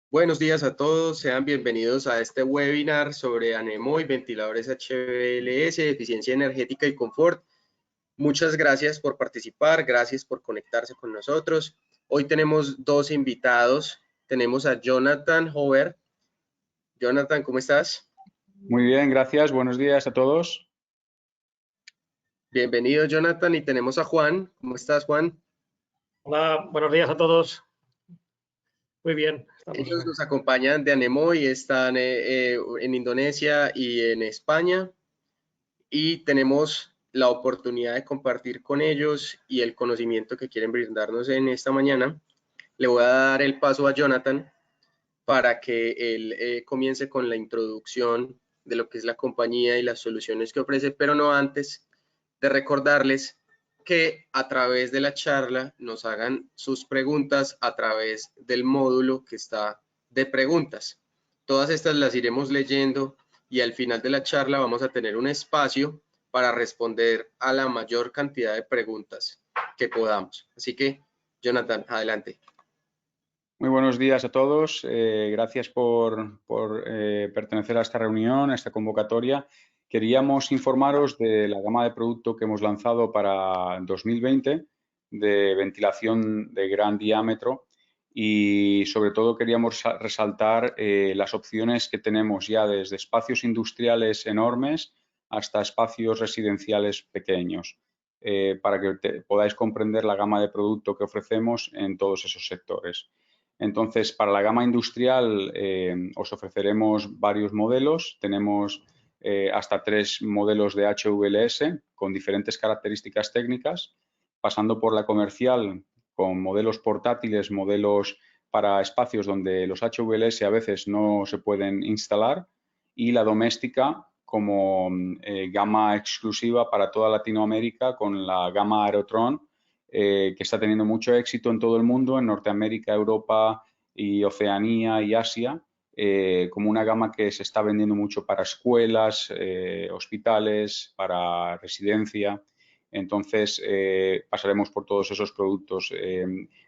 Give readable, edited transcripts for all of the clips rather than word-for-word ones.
Buenos días a todos, sean bienvenidos a este webinar sobre Anemoy, ventiladores HVLS, eficiencia energética y confort. Muchas gracias por participar, gracias por conectarse con nosotros. Hoy tenemos dos invitados, tenemos a Jonathan Hover. Jonathan, ¿cómo estás? Muy bien, gracias, buenos días a todos. Bienvenido, Jonathan, y tenemos a Juan. ¿Cómo estás, Juan? Hola, buenos días a todos. Muy bien. Ellos nos acompañan de Anemoy, están en Indonesia y en España, y tenemos la oportunidad de compartir con ellos y el conocimiento que quieren brindarnos en esta mañana. Le voy a dar el paso a Jonathan para que él comience con la introducción de lo que es la compañía y las soluciones que ofrece, pero no antes de recordarles que a través de la charla nos hagan sus preguntas a través del módulo que está de preguntas. Todas estas las iremos leyendo y al final de la charla vamos a tener un espacio para responder a la mayor cantidad de preguntas que podamos. Así que, Jonathan, adelante. Muy buenos días a todos. Gracias por pertenecer a esta reunión, a esta convocatoria. Queríamos informaros de la gama de producto que hemos lanzado para 2020 de ventilación de gran diámetro y sobre todo queríamos resaltar las opciones que tenemos ya desde espacios industriales enormes hasta espacios residenciales pequeños, para que podáis comprender la gama de producto que ofrecemos en todos esos sectores. Entonces, para la gama industrial os ofreceremos varios modelos. Tenemos hasta 3 modelos de HVLS con diferentes características técnicas, pasando por la comercial con modelos portátiles, modelos para espacios donde los HVLS a veces no se pueden instalar, y la doméstica como gama exclusiva para toda Latinoamérica con la gama Aerotron, que está teniendo mucho éxito en todo el mundo, en Norteamérica, Europa y Oceanía y Asia, como una gama que se está vendiendo mucho para escuelas, hospitales, para residencia. Entonces, pasaremos por todos esos productos.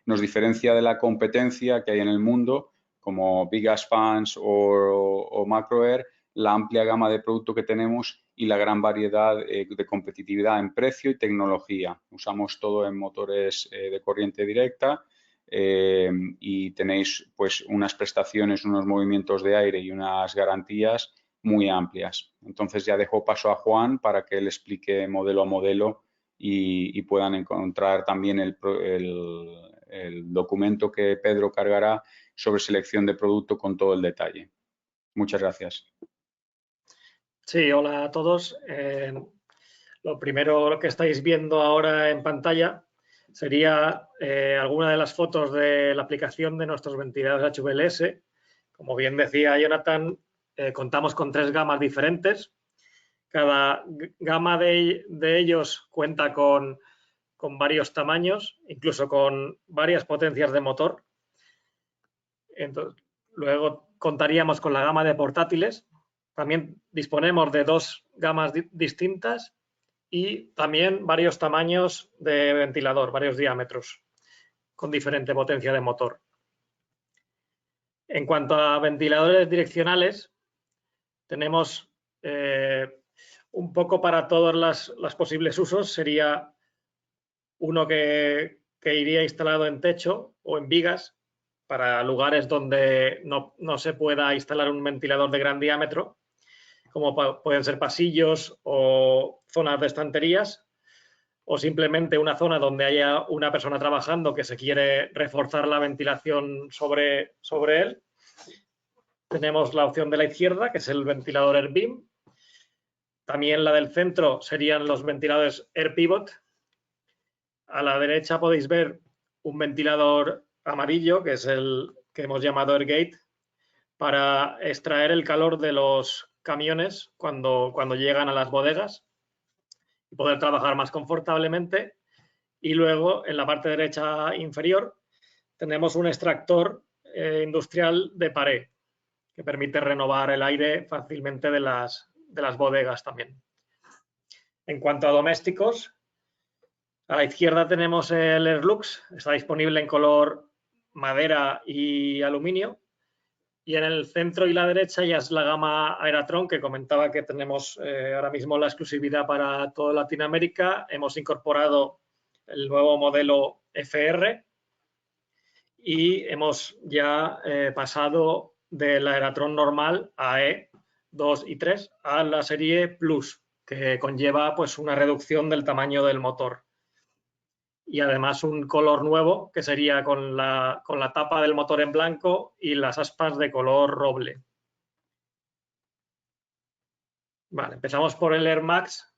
Nos diferencia de la competencia que hay en el mundo, como Big Gas Fans o Macroair, la amplia gama de producto que tenemos y la gran variedad de competitividad en precio y tecnología. Usamos todo en motores de corriente directa y tenéis pues unas prestaciones, unos movimientos de aire y unas garantías muy amplias. Entonces ya dejo paso a Juan para que él explique modelo a modelo y puedan encontrar también el documento que Pedro cargará sobre selección de producto con todo el detalle. Muchas gracias. Sí, hola a todos. Lo primero que estáis viendo ahora en pantalla sería alguna de las fotos de la aplicación de nuestros ventiladores HVLS. Como bien decía Jonathan, contamos con 3 gamas diferentes. Cada gama de ellos cuenta con varios tamaños, incluso con varias potencias de motor. Entonces, luego contaríamos con la gama de portátiles. También disponemos de 2 gamas distintas y también varios tamaños de ventilador, varios diámetros, con diferente potencia de motor. En cuanto a ventiladores direccionales, tenemos un poco para todos los posibles usos. Sería uno que iría instalado en techo o en vigas, para lugares donde no se pueda instalar un ventilador de gran diámetro, como pueden ser pasillos o zonas de estanterías, o simplemente una zona donde haya una persona trabajando que se quiere reforzar la ventilación sobre él. Tenemos la opción de la izquierda, que es el ventilador Air Beam. También la del centro serían los ventiladores Air Pivot. A la derecha podéis ver un ventilador amarillo, que es el que hemos llamado Air Gate, para extraer el calor de los camiones cuando llegan a las bodegas y poder trabajar más confortablemente. Y luego, en la parte derecha inferior, tenemos un extractor industrial de pared que permite renovar el aire fácilmente de las bodegas también. En cuanto a domésticos, a la izquierda tenemos el Airlux, está disponible en color madera y aluminio, Y en el centro y la derecha ya es la gama Aeratron, que comentaba que tenemos ahora mismo la exclusividad para toda Latinoamérica. Hemos incorporado el nuevo modelo FR y hemos ya pasado del Aeratron normal a E2 y 3 a la serie Plus, que conlleva pues una reducción del tamaño del motor. Y además un color nuevo, que sería con la tapa del motor en blanco y las aspas de color roble. Vale, empezamos por el Air Max.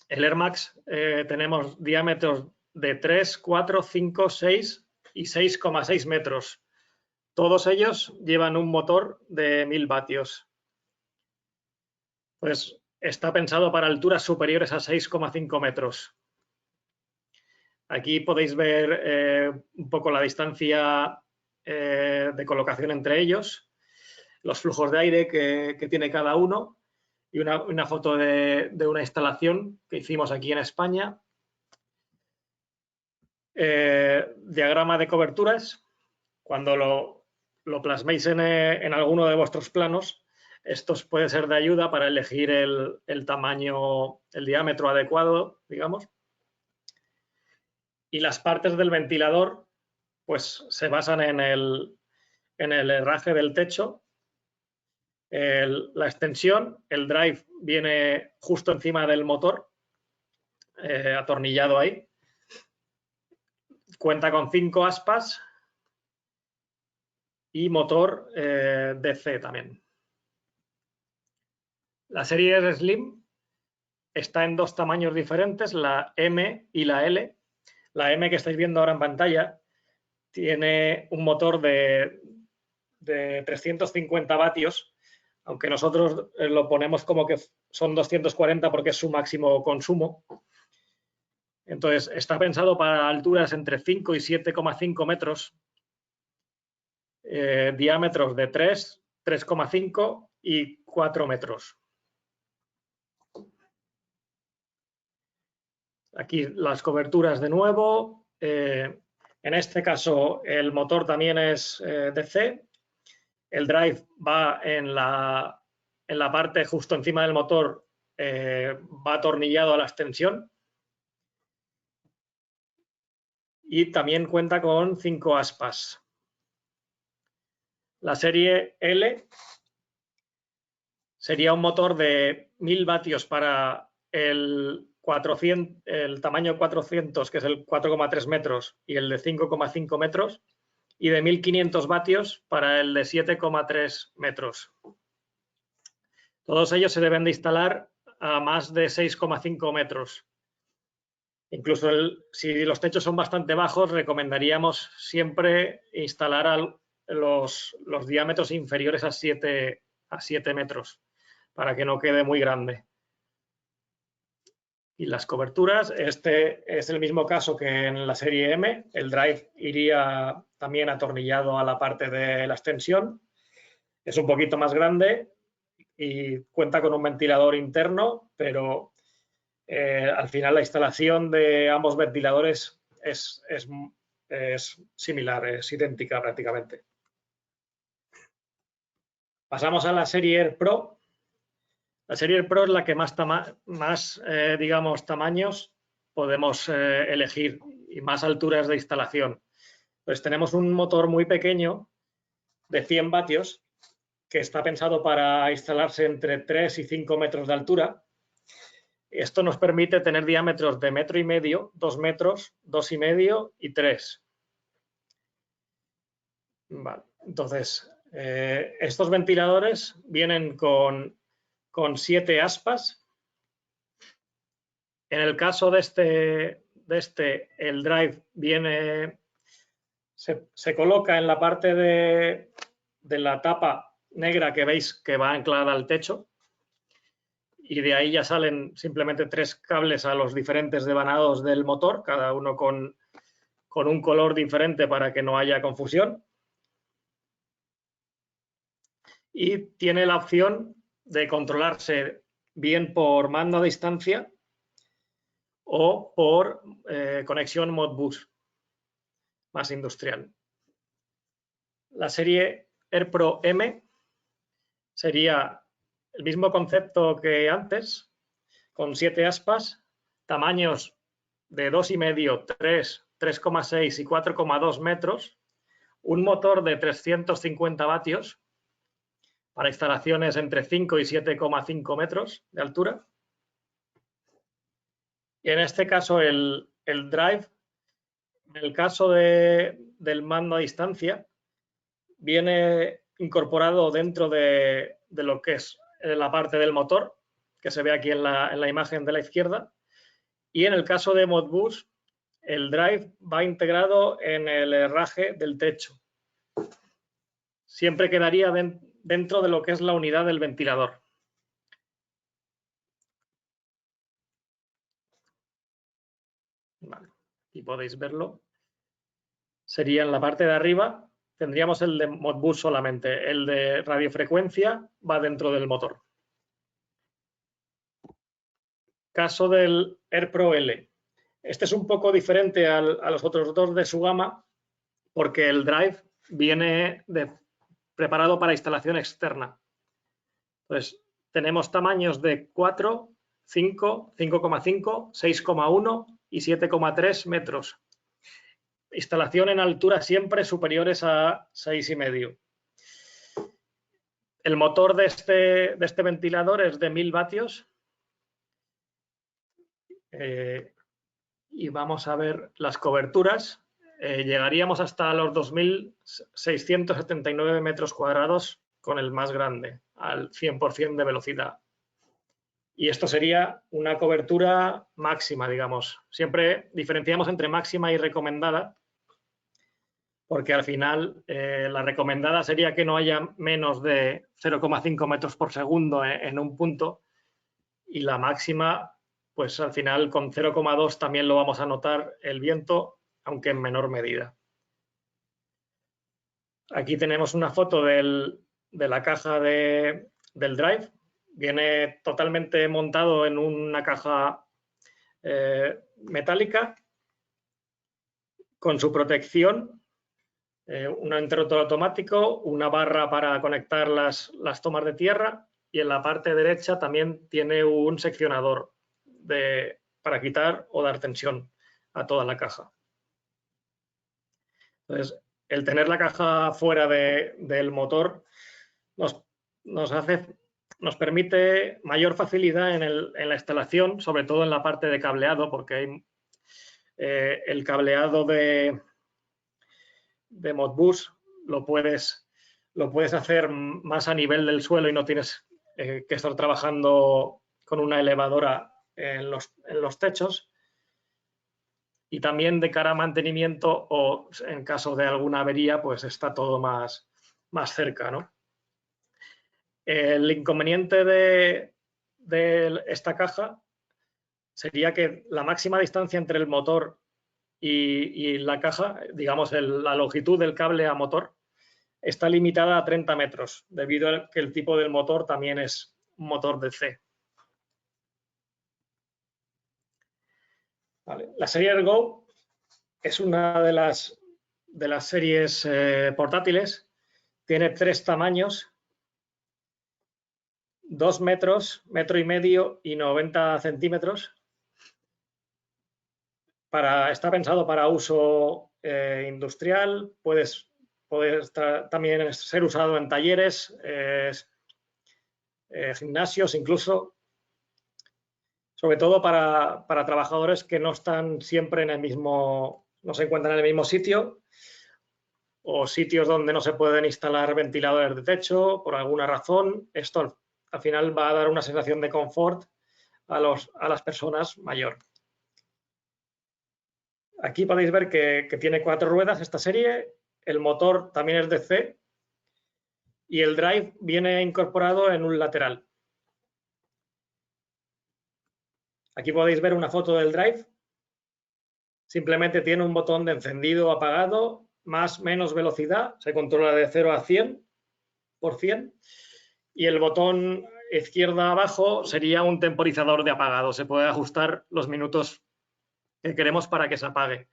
El Air Max tenemos diámetros de 3, 4, 5, 6 y 6,6 metros. Todos ellos llevan un motor de 1000 vatios. Pues está pensado para alturas superiores a 6,5 metros. Aquí podéis ver un poco la distancia de colocación entre ellos, los flujos de aire que tiene cada uno y una foto de una instalación que hicimos aquí en España. Diagrama de coberturas. Cuando lo plasméis en alguno de vuestros planos, esto puede ser de ayuda para elegir el tamaño, el diámetro adecuado, digamos. Y las partes del ventilador pues se basan en el herraje del techo, la extensión, el drive viene justo encima del motor, atornillado ahí. Cuenta con 5 aspas y motor DC también. La serie Slim está en 2 tamaños diferentes, la M y la L. La M que estáis viendo ahora en pantalla tiene un motor de 350 vatios, aunque nosotros lo ponemos como que son 240 porque es su máximo consumo. Entonces, está pensado para alturas entre 5 y 7,5 metros, diámetros de 3, 3,5 y 4 metros. Aquí las coberturas de nuevo. En este caso, el motor también es DC. El drive va en la parte justo encima del motor, va atornillado a la extensión. Y también cuenta con 5 aspas. La serie L sería un motor de 1000 vatios para el tamaño 400, que es el 4,3 metros, y el de 5,5 metros, y de 1500 vatios para el de 7,3 metros. Todos ellos se deben de instalar a más de 6,5 metros. Incluso si los techos son bastante bajos, recomendaríamos siempre instalar los diámetros inferiores a 7 metros para que no quede muy grande. Y las coberturas, este es el mismo caso que en la serie M. El drive iría también atornillado a la parte de la extensión. Es un poquito más grande y cuenta con un ventilador interno, pero al final la instalación de ambos ventiladores es similar, es idéntica prácticamente. Pasamos a la serie Air Pro. La serie Air Pro es la que más digamos, tamaños podemos elegir y más alturas de instalación. Pues tenemos un motor muy pequeño de 100 vatios que está pensado para instalarse entre 3 y 5 metros de altura. Esto nos permite tener diámetros de 1,5 metros, 2 metros, 2,5 metros y 3. Vale. Entonces, estos ventiladores vienen con 7 aspas. En el caso de este, el drive se coloca en la parte de la tapa negra que veis que va anclada al techo, y de ahí ya salen simplemente 3 cables a los diferentes devanados del motor, cada uno con un color diferente para que no haya confusión. Y tiene la opción de controlarse bien por mando a distancia o por conexión Modbus más industrial. La serie AirPro M sería el mismo concepto que antes, con 7 aspas, tamaños de 2,5, 3, 3,6 y 4,2 metros, un motor de 350 vatios para instalaciones entre 5 y 7,5 metros de altura. Y en este caso el drive, en el caso del mando a distancia, viene incorporado dentro de lo que es la parte del motor, que se ve aquí en la imagen de la izquierda. Y en el caso de Modbus, el drive va integrado en el herraje del techo. Siempre quedaría dentro de lo que es la unidad del ventilador. Vale, aquí podéis verlo. Sería en la parte de arriba, tendríamos el de Modbus solamente. El de radiofrecuencia va dentro del motor. Caso del AirPro L. Este es un poco diferente a los otros dos de su gama porque el drive viene preparado para instalación externa. Entonces, tenemos tamaños de 4, 5, 5,5, 6,1 y 7,3 metros. Instalación en altura siempre superiores a 6,5. El motor de este ventilador es de 1000 vatios. Y vamos a ver las coberturas. Llegaríamos hasta los 2.679 metros cuadrados con el más grande, al 100% de velocidad. Y esto sería una cobertura máxima, digamos. Siempre diferenciamos entre máxima y recomendada, porque al final la recomendada sería que no haya menos de 0,5 metros por segundo en un punto, y la máxima, pues al final con 0,2 también lo vamos a notar el viento, aunque en menor medida. Aquí tenemos una foto de la caja del drive. Viene totalmente montado en una caja metálica con su protección, un interruptor automático, una barra para conectar las tomas de tierra, y en la parte derecha también tiene un seccionador para quitar o dar tensión a toda la caja. Entonces, el tener la caja fuera del motor nos permite mayor facilidad en la instalación, sobre todo en la parte de cableado, porque el cableado de Modbus lo puedes hacer más a nivel del suelo y no tienes que estar trabajando con una elevadora en los techos. Y también de cara a mantenimiento o en caso de alguna avería, pues está todo más cerca, ¿no? El inconveniente de esta caja sería que la máxima distancia entre el motor y la caja, digamos la longitud del cable a motor, está limitada a 30 metros, debido a que el tipo del motor también es un motor DC. Vale. La serie Ergo es una de las series portátiles. Tiene 3 tamaños: 2 metros, 1,5 metros y 90 centímetros. Está pensado para uso industrial, puede también ser usado en talleres, gimnasios incluso, sobre todo para trabajadores que no están siempre no se encuentran en el mismo sitio, o sitios donde no se pueden instalar ventiladores de techo por alguna razón. Esto al final va a dar una sensación de confort a las personas mayores. Aquí podéis ver que tiene 4 ruedas esta serie, el motor también es DC y el drive viene incorporado en un lateral. Aquí podéis ver una foto del drive. Simplemente tiene un botón de encendido o apagado, más menos velocidad, se controla de 0 a 100%, y el botón izquierda abajo sería un temporizador de apagado. Se puede ajustar los minutos que queremos para que se apague.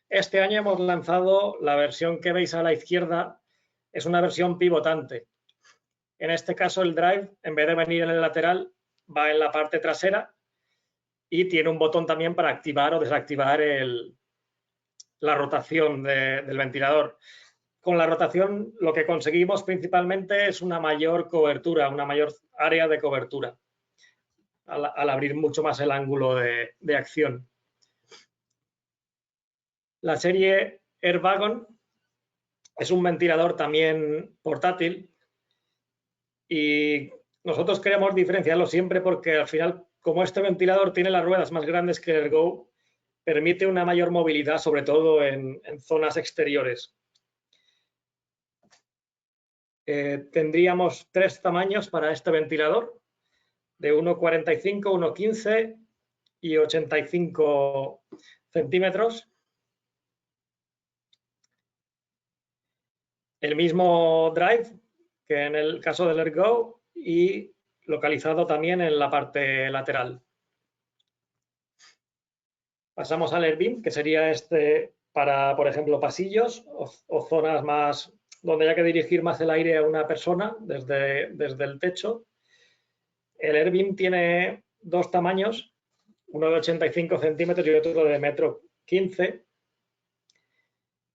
Este año hemos lanzado la versión que veis a la izquierda, es una versión pivotante. En este caso, el drive, en vez de venir en el lateral, va en la parte trasera y tiene un botón también para activar o desactivar la rotación del ventilador. Con la rotación lo que conseguimos principalmente es una mayor cobertura, una mayor área de cobertura, al abrir mucho más el ángulo de acción. La serie Airwagon es un ventilador también portátil y nosotros queremos diferenciarlo siempre porque al final, como este ventilador tiene las ruedas más grandes que el Ergo, permite una mayor movilidad, sobre todo en zonas exteriores. Tendríamos 3 tamaños para este ventilador, de 1,45, 1,15 y 85 centímetros. El mismo drive que en el caso del Ergo y localizado también en la parte lateral. Pasamos al Airbeam, que sería este para, por ejemplo, pasillos o zonas más donde haya que dirigir más el aire a una persona desde el techo. El Airbeam tiene 2 tamaños, uno de 85 centímetros y otro de 1,15 m.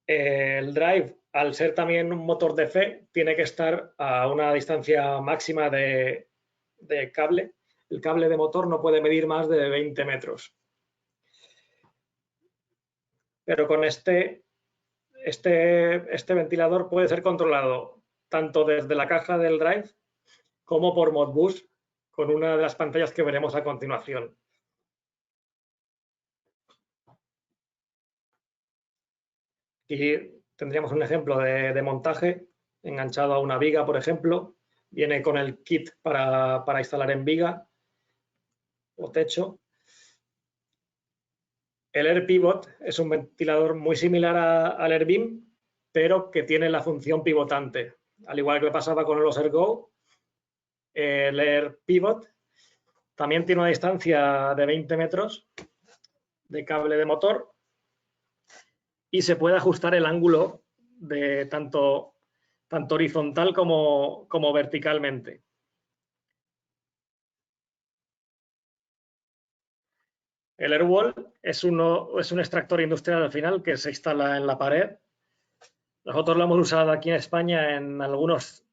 El drive, al ser también un motor DC, tiene que estar a una distancia máxima de cable. El cable de motor no puede medir más de 20 metros. Pero con este ventilador puede ser controlado tanto desde la caja del drive como por Modbus, con una de las pantallas que veremos a continuación. Aquí tendríamos un ejemplo de montaje enganchado a una viga, por ejemplo. Viene con el kit para instalar en viga o techo. El Air Pivot es un ventilador muy similar al Airbeam, pero que tiene la función pivotante. Al igual que le pasaba con los Ergo, el Air Pivot también tiene una distancia de 20 metros de cable de motor y se puede ajustar el ángulo de tanto horizontal como verticalmente. El Airwall es un extractor industrial al final que se instala en la pared. Nosotros lo hemos usado aquí en España en algunos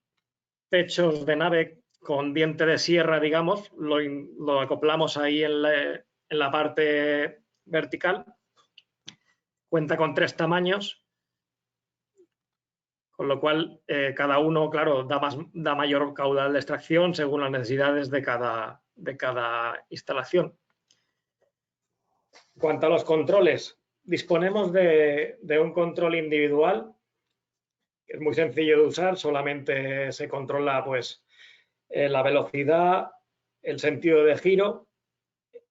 techos de nave con diente de sierra, digamos. Lo acoplamos ahí en la parte vertical. Cuenta con 3 tamaños, con lo cual cada uno, claro, da mayor caudal de extracción según las necesidades de cada instalación. En cuanto a los controles, disponemos de un control individual, que es muy sencillo de usar, solamente se controla pues, la velocidad, el sentido de giro,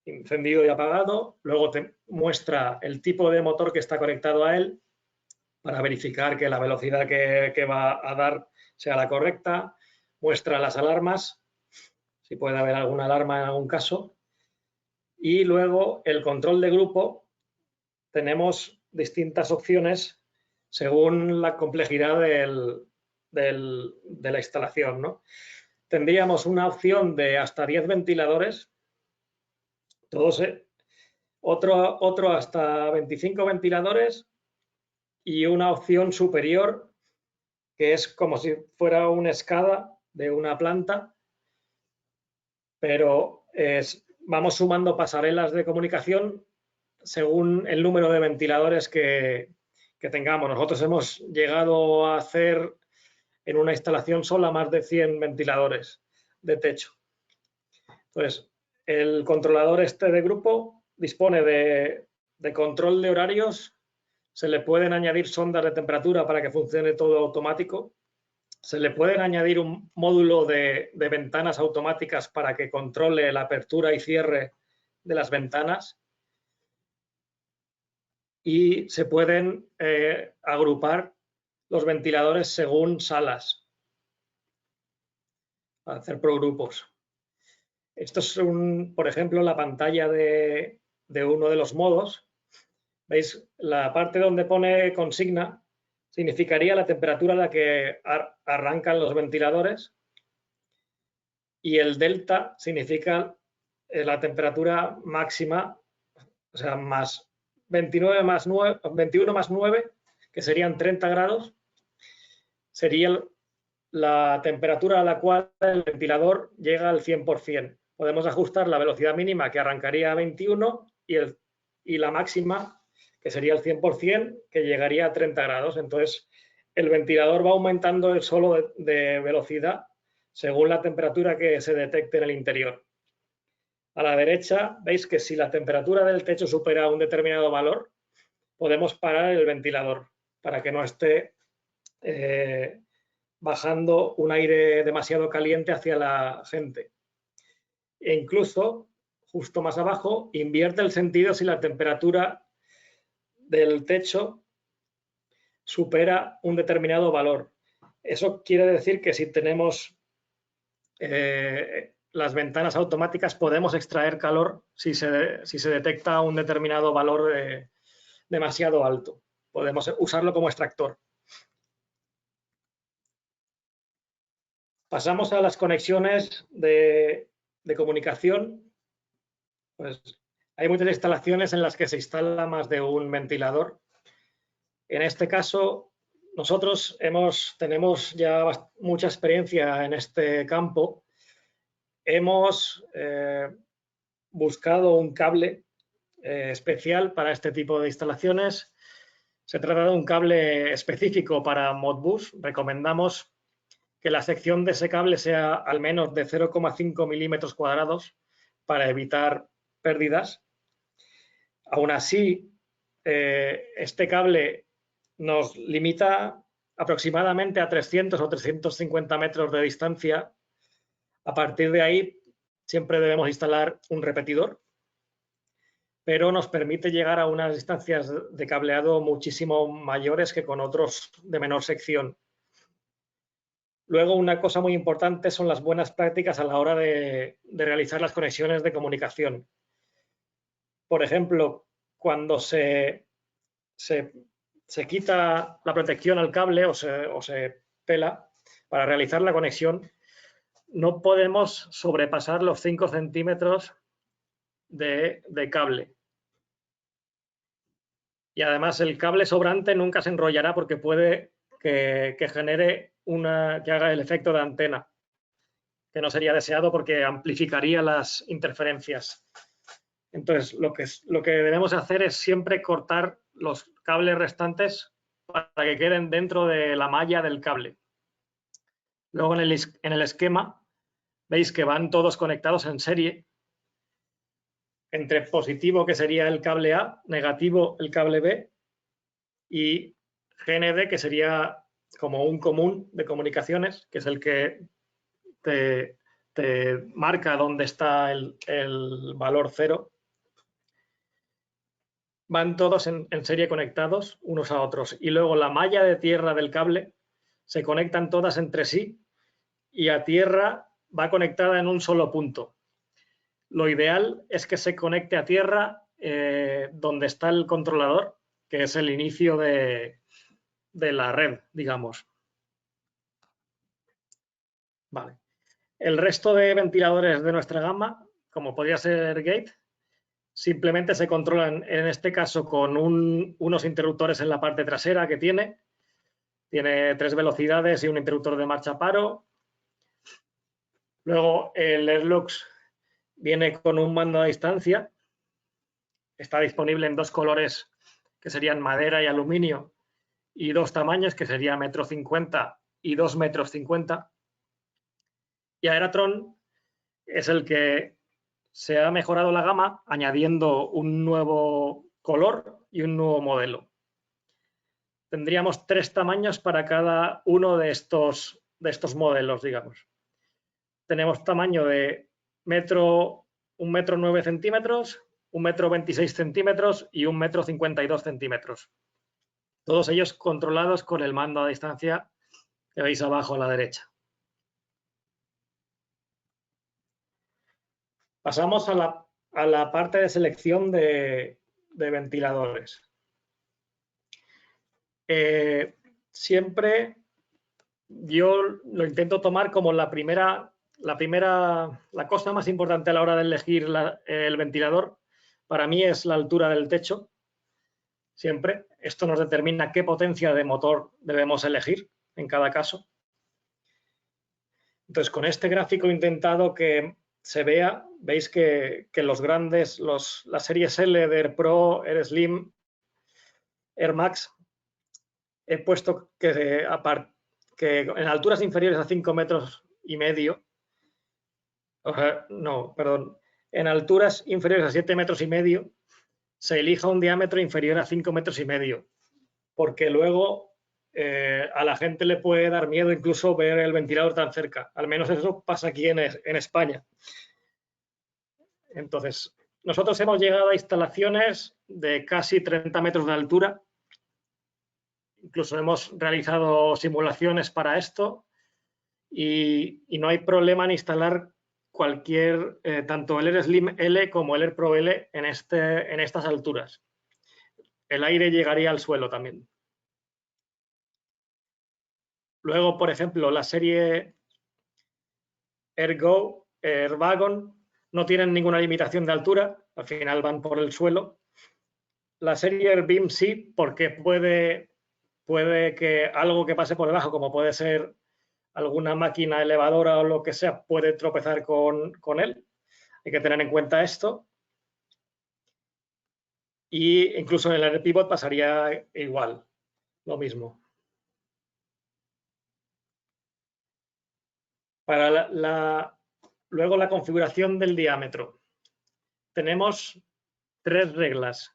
encendido y apagado, luego te muestra el tipo de motor que está conectado a él para verificar que la velocidad que va a dar sea la correcta, muestra las alarmas, si puede haber alguna alarma en algún caso, y luego el control de grupo. Tenemos distintas opciones según la complejidad de la instalación, ¿no? Tendríamos una opción de hasta 10 ventiladores, otro hasta 25 ventiladores y una opción superior que es como si fuera una escala de una planta, pero vamos sumando pasarelas de comunicación según el número de ventiladores que tengamos. Nosotros hemos llegado a hacer en una instalación sola más de 100 ventiladores de techo. Entonces, el controlador este de grupo dispone de control de horarios, se le pueden añadir sondas de temperatura para que funcione todo automático, se le pueden añadir un módulo de ventanas automáticas para que controle la apertura y cierre de las ventanas y se pueden agrupar los ventiladores según salas, para hacer progrupos. Esto es, por ejemplo, la pantalla de uno de los modos. ¿Veis? La parte donde pone consigna significaría la temperatura a la que arrancan los ventiladores, y el delta significa la temperatura máxima, o sea, más 21 más 9, que serían 30 grados, sería la temperatura a la cual el ventilador llega al 100%. Podemos ajustar la velocidad mínima, que arrancaría a 21, y la máxima, que sería el 100%, que llegaría a 30 grados. Entonces, el ventilador va aumentando el solo de velocidad según la temperatura que se detecte en el interior. A la derecha veis que si la temperatura del techo supera un determinado valor, podemos parar el ventilador para que no esté bajando un aire demasiado caliente hacia la gente. E incluso, justo más abajo, invierte el sentido si la temperatura del techo supera un determinado valor. Eso quiere decir que si tenemos las ventanas automáticas, podemos extraer calor si se detecta un determinado valor demasiado alto. Podemos usarlo como extractor. Pasamos a las conexiones de comunicación. Pues hay muchas instalaciones en las que se instala más de un ventilador. En este caso, nosotros tenemos ya mucha experiencia en este campo. Hemos buscado un cable especial para este tipo de instalaciones. Se trata de un cable específico para Modbus. Recomendamos que la sección de ese cable sea al menos de 0,5 milímetros cuadrados para evitar pérdidas. Aún así, este cable nos limita aproximadamente a 300 o 350 metros de distancia. A partir de ahí, siempre debemos instalar un repetidor, pero nos permite llegar a unas distancias de cableado muchísimo mayores que con otros de menor sección. Luego, una cosa muy importante son las buenas prácticas a la hora de realizar las conexiones de comunicación. Por ejemplo, cuando se quita la protección al cable o se pela para realizar la conexión, no podemos sobrepasar los 5 centímetros de cable. Y además el cable sobrante nunca se enrollará porque puede que genere que haga el efecto de antena, que no sería deseado porque amplificaría las interferencias. Entonces, lo que debemos hacer es siempre cortar los cables restantes para que queden dentro de la malla del cable. Luego en el esquema veis que van todos conectados en serie, entre positivo, que sería el cable A, negativo el cable B, y GND, que sería como un común de comunicaciones, que es el que te marca dónde está el valor 0. Van todos en serie conectados unos a otros, y luego la malla de tierra del cable se conectan todas entre sí y a tierra va conectada en un solo punto. Lo ideal es que se conecte a tierra donde está el controlador, que es el inicio de la red, digamos. Vale. El resto de ventiladores de nuestra gama, como podría ser Gate, simplemente se controlan, en este caso, con unos interruptores en la parte trasera que tiene 3 velocidades y un interruptor de marcha paro. Luego el Airlux viene con un mando a distancia. Está disponible en 2 colores, que serían madera y aluminio, y 2 tamaños, que serían 1,50 m y 2,50 m. Y Aeratron es el que se ha mejorado la gama añadiendo un nuevo color y un nuevo modelo. Tendríamos 3 tamaños para cada uno de estos modelos, digamos. Tenemos tamaño de 1,9 centímetros, 1,26 centímetros y 1,52 centímetros. Todos ellos controlados con el mando a distancia que veis abajo a la derecha. Pasamos a la parte de selección de ventiladores. siempre yo lo intento tomar como la cosa más importante a la hora de elegir el ventilador. Para mí es la altura del techo. Siempre. Esto nos determina qué potencia de motor debemos elegir en cada caso. Entonces, con este gráfico he intentado que se vea, veis que los grandes, las series L de Air Pro, Air Slim, Air Max, he puesto que en alturas inferiores a 5,5 metros, en alturas inferiores a 7,5 metros, se elija un diámetro inferior a 5,5 metros, porque luego a la gente le puede dar miedo incluso ver el ventilador tan cerca. Al menos eso pasa aquí en España. Entonces, nosotros hemos llegado a instalaciones de casi 30 metros de altura. Incluso hemos realizado simulaciones para esto y no hay problema en instalar cualquier, tanto el Air Slim L como el Air Pro L en estas alturas. El aire llegaría al suelo también. Luego, por ejemplo, la serie Airgo, Airwagon, no tienen ninguna limitación de altura, al final van por el suelo. La serie Airbeam sí, porque puede que algo que pase por debajo, como puede ser alguna máquina elevadora o lo que sea, puede tropezar con él. Hay que tener en cuenta esto. Y incluso en el Air Pivot pasaría igual, lo mismo. Para luego la configuración del diámetro. Tenemos 3 reglas.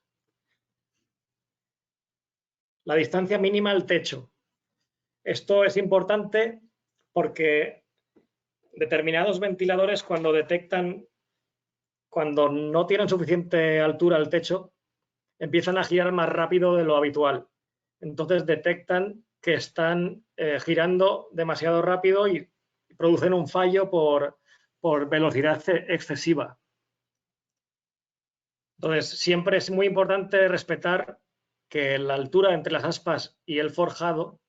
La distancia mínima al techo. Esto es importante porque determinados ventiladores cuando no tienen suficiente altura al techo, empiezan a girar más rápido de lo habitual. Entonces detectan que están girando demasiado rápido y producen un fallo por velocidad excesiva. Entonces, siempre es muy importante respetar que la altura entre las aspas y el forjado,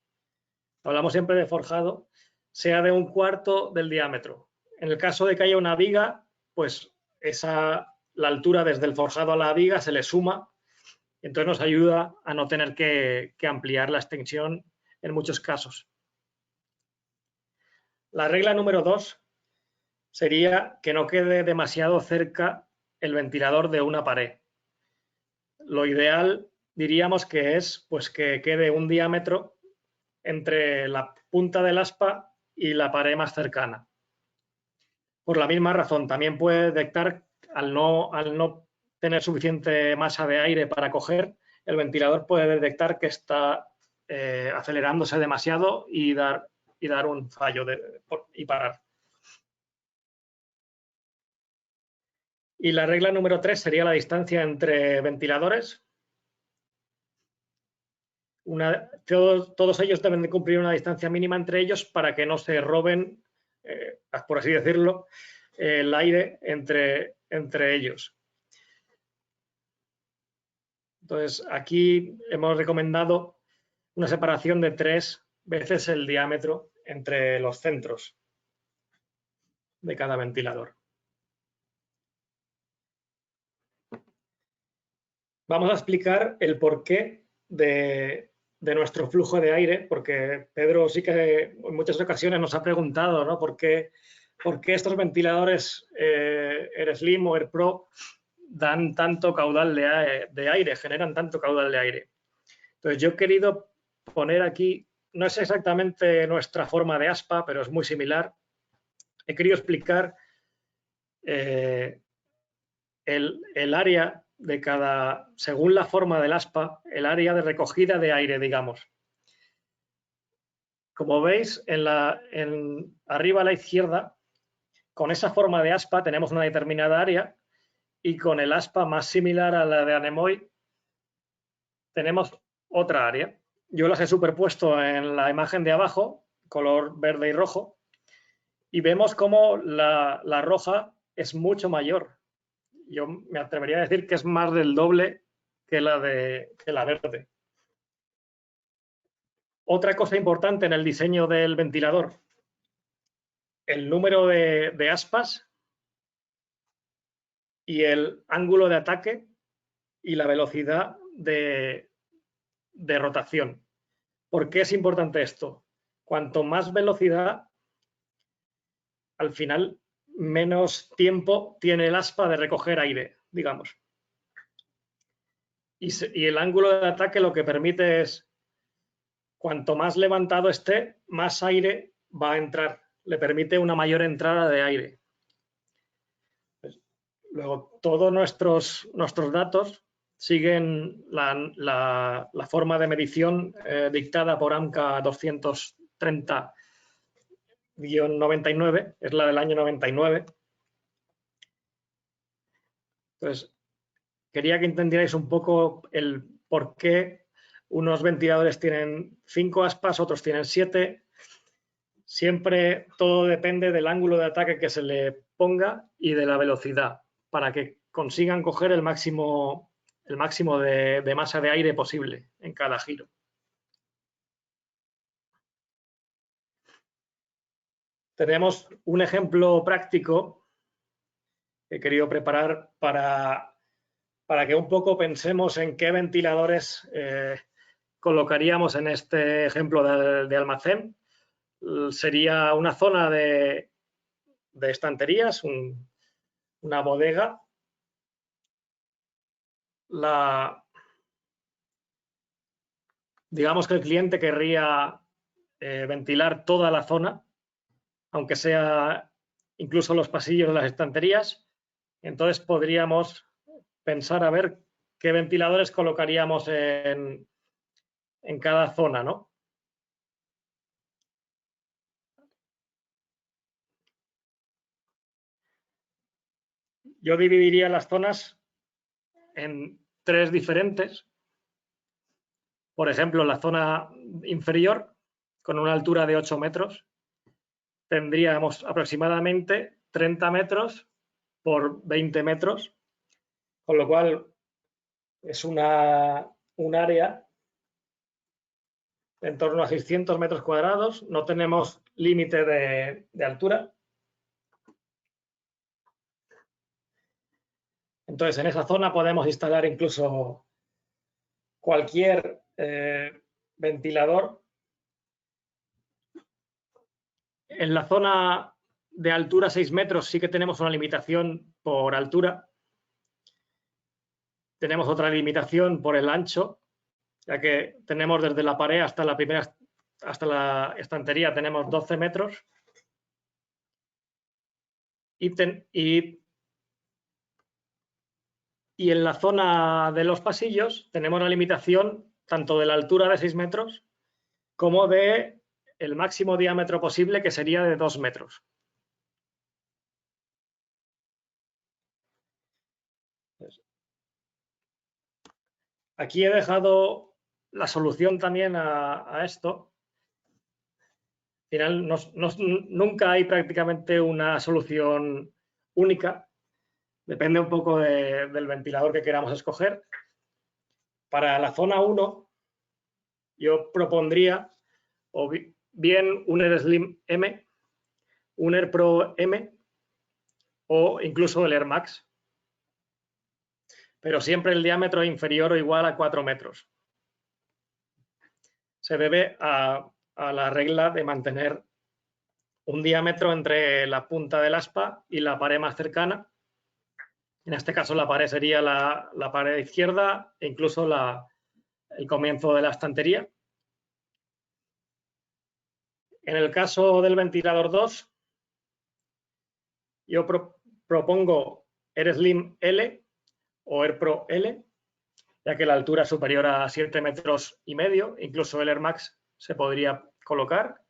hablamos siempre de forjado, sea de 1/4 del diámetro. En el caso de que haya una viga, pues la altura desde el forjado a la viga se le suma, entonces nos ayuda a no tener que ampliar la extensión en muchos casos. La regla número 2 sería que no quede demasiado cerca el ventilador de una pared. Lo ideal diríamos que es pues, que quede un diámetro entre la punta del aspa y la pared más cercana. Por la misma razón, también puede detectar, al no tener suficiente masa de aire para coger, el ventilador puede detectar que está acelerándose demasiado y dar un fallo y parar. Y la regla número 3 sería la distancia entre ventiladores. Todos ellos deben de cumplir una distancia mínima entre ellos para que no se roben, por así decirlo, el aire entre ellos. Entonces, aquí hemos recomendado una separación de 3 veces el diámetro entre los centros de cada ventilador. Vamos a explicar el porqué de nuestro flujo de aire, porque Pedro sí que en muchas ocasiones nos ha preguntado, ¿no? ¿Por qué estos ventiladores Air Slim o Air Pro dan tanto caudal de aire, generan tanto caudal de aire? Entonces yo he querido poner aquí, no es exactamente nuestra forma de aspa, pero es muy similar. He querido explicar el área de según la forma del aspa, el área de recogida de aire, digamos. Como veis, arriba a la izquierda, con esa forma de aspa tenemos una determinada área y con el aspa más similar a la de anemoy tenemos otra área. Yo las he superpuesto en la imagen de abajo, color verde y rojo, y vemos cómo la roja es mucho mayor. Yo me atrevería a decir que es más del doble que la verde. Otra cosa importante en el diseño del ventilador, el número de aspas y el ángulo de ataque y la velocidad de rotación. ¿Por qué es importante esto? Cuanto más velocidad, al final menos tiempo tiene el aspa de recoger aire, digamos. Y el ángulo de ataque lo que permite es, cuanto más levantado esté, más aire va a entrar. Le permite una mayor entrada de aire. Luego, todos nuestros datos siguen la forma de medición dictada por AMCA 230-99, es la del año 99. Entonces, quería que entendierais un poco el por qué unos ventiladores tienen 5 aspas, otros tienen 7. Siempre todo depende del ángulo de ataque que se le ponga y de la velocidad, para que consigan coger el máximo de masa de aire posible en cada giro. Tenemos un ejemplo práctico que he querido preparar para que un poco pensemos en qué ventiladores colocaríamos en este ejemplo de almacén. Sería una zona de estanterías, una bodega. Digamos que el cliente querría ventilar toda la zona, aunque sea incluso los pasillos de las estanterías. Entonces podríamos pensar a ver qué ventiladores colocaríamos en cada zona, ¿no? Yo dividiría las zonas en 3 diferentes. Por ejemplo, la zona inferior, con una altura de 8 metros, tendríamos aproximadamente 30 metros por 20 metros, con lo cual es un área en torno a 600 metros cuadrados. No tenemos límite de altura. Entonces, en esa zona podemos instalar incluso cualquier ventilador. En la zona de altura 6 metros sí que tenemos una limitación por altura. Tenemos otra limitación por el ancho, ya que tenemos desde la pared hasta la estantería tenemos 12 metros. Y en la zona de los pasillos tenemos la limitación tanto de la altura de 6 metros como de el máximo diámetro posible, que sería de 2 metros. Aquí he dejado la solución también a esto. Al final, nunca hay prácticamente una solución única. Depende un poco del ventilador que queramos escoger. Para la zona 1, yo propondría o bien un AirSlim M, un AirPro M o incluso el Air Max, pero siempre el diámetro inferior o igual a 4 metros. Se debe a la regla de mantener un diámetro entre la punta del aspa y la pared más cercana. En este caso la pared sería la pared izquierda e incluso el comienzo de la estantería. En el caso del ventilador 2, yo propongo AirSlim L o AirPro L, ya que la altura es superior a 7 metros y medio, incluso el Air Max se podría colocar.